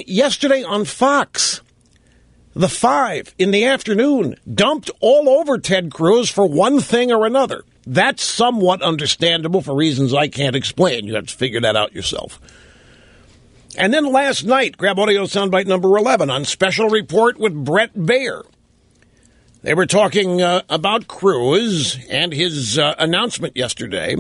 Yesterday on Fox, the 5 in the afternoon, dumped all over Ted Cruz for one thing or another. That's somewhat understandable for reasons I can't explain. You have to figure that out yourself. And then last night, grab audio soundbite number 11 on Special Report with Bret Baier. They were talking about Cruz and his announcement yesterday.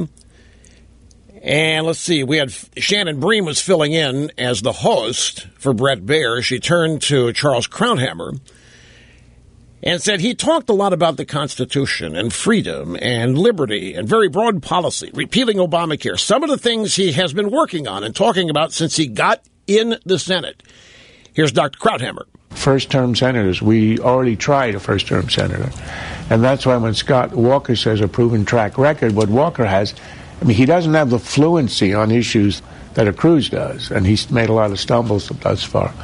And let's see, we had Shannon Bream was filling in as the host for Bret Baier. She turned to Charles Krauthammer and said he talked a lot about the Constitution and freedom and liberty and very broad policy, repealing Obamacare, some of the things he has been working on and talking about since he got in the Senate. Here's Dr. Krauthammer. First-term senators, we already tried a first-term senator. And that's why when Scott Walker says a proven track record, what Walker has, I mean, he doesn't have the fluency on issues that a Cruz does, and he's made a lot of stumbles thus far.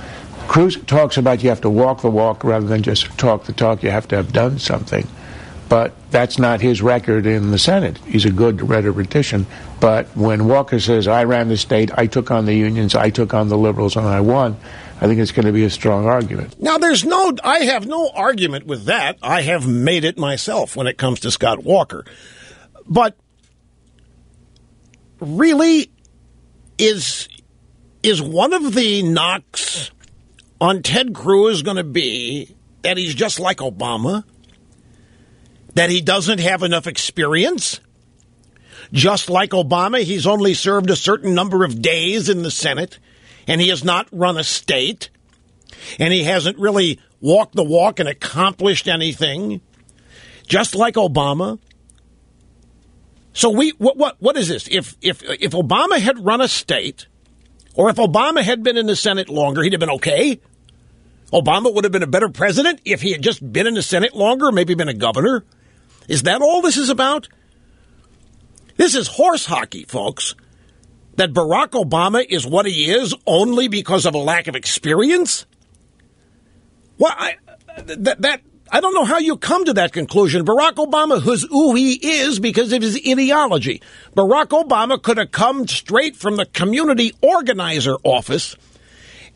Cruz talks about you have to walk the walk rather than just talk the talk. You have to have done something. But that's not his record in the Senate. He's a good rhetorician. But when Walker says, I ran the state, I took on the unions, I took on the liberals, and I won, I think it's going to be a strong argument. Now, I have no argument with that. I have made it myself when it comes to Scott Walker. But really, is one of the knocks on Ted Cruz going to be that he's just like Obama? That he doesn't have enough experience? Just like Obama, he's only served a certain number of days in the Senate, and he has not run a state, and he hasn't really walked the walk and accomplished anything, just like Obama. So what is this? If Obama had run a state, or if Obama had been in the Senate longer, he'd have been okay? Obama would have been a better president if he had just been in the Senate longer, maybe been a governor? Is that all this is about? This is horse hockey, folks. That Barack Obama is what he is only because of a lack of experience? Well, I don't know how you come to that conclusion. Barack Obama is who he is because of his ideology. Barack Obama could have come straight from the community organizer office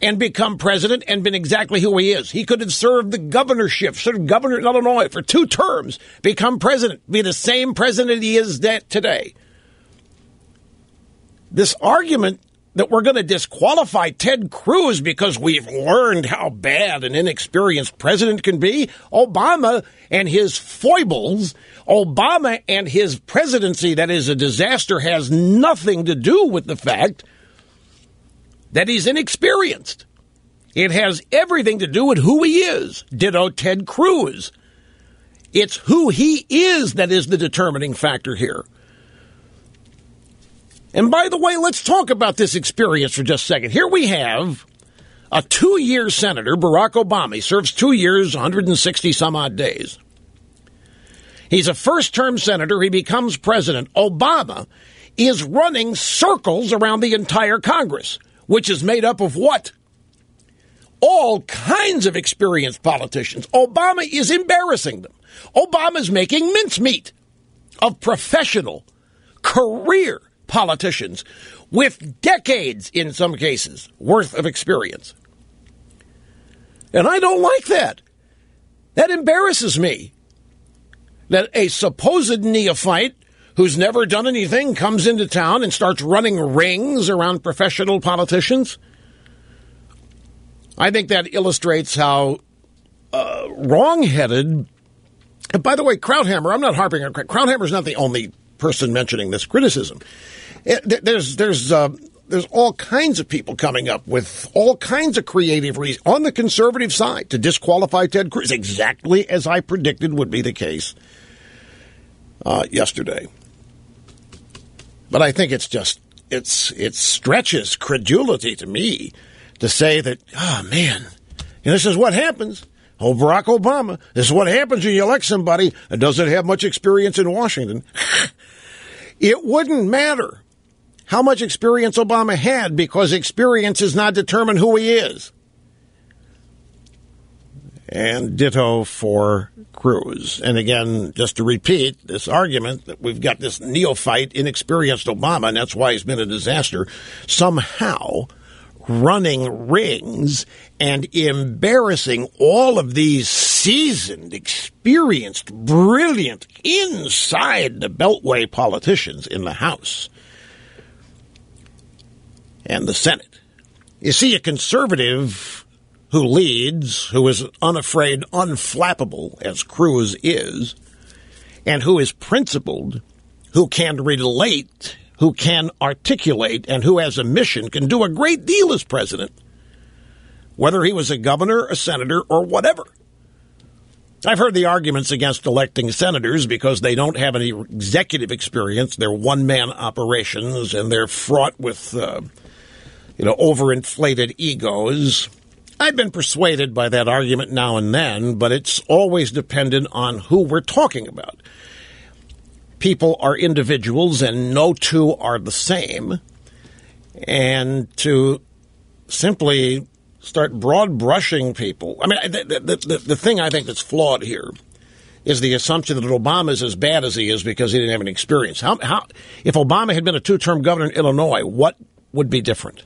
and become president and been exactly who he is. He could have served the governorship, served governor in Illinois for 2 terms, become president, be the same president he is today. This argument that we're going to disqualify Ted Cruz because we've learned how bad an inexperienced president can be, Obama and his foibles, Obama and his presidency that is a disaster has nothing to do with the fact that he's inexperienced. It has everything to do with who he is. Ditto Ted Cruz. It's who he is that is the determining factor here. And by the way, let's talk about this experience for just a second. Here we have a 2-year senator, Barack Obama. He serves 2 years, 160 some odd days. He's a first-term senator. He becomes president. Obama is running circles around the entire Congress, which is made up of what? All kinds of experienced politicians. Obama is embarrassing them. Obama's making mincemeat of professional, career politicians with decades, in some cases, worth of experience. And I don't like that. That embarrasses me. That a supposed neophyte who's never done anything comes into town and starts running rings around professional politicians. I think that illustrates how wrong-headed. And by the way, Krauthammer, I'm not harping on Krauthammer's not the only person mentioning this criticism. There's all kinds of people coming up with all kinds of creative reasons on the conservative side to disqualify Ted Cruz, exactly as I predicted would be the case yesterday. But I think it stretches credulity to me to say that, oh, man, this is what happens. Oh, Barack Obama, this is what happens when you elect somebody that doesn't have much experience in Washington. It wouldn't matter how much experience Obama had because experience does not determine who he is. And ditto for Cruz. And again, just to repeat this argument that we've got this neophyte, inexperienced Obama, and that's why he's been a disaster, somehow running rings and embarrassing all of these seasoned, experienced, brilliant, inside the Beltway politicians in the House and the Senate. You see, a conservative who leads, who is unafraid, unflappable, as Cruz is, and who is principled, who can relate, who can articulate, and who has a mission, can do a great deal as president, whether he was a governor, a senator, or whatever. I've heard the arguments against electing senators because they don't have any executive experience. They're one-man operations, and they're fraught with, overinflated egos. I've been persuaded by that argument now and then, but it's always dependent on who we're talking about. People are individuals, and no two are the same. And to simply start broad brushing people, I mean, the thing I think that's flawed here is the assumption that Obama is as bad as he is because he didn't have any experience. How if Obama had been a two-term governor in Illinois, what would be different?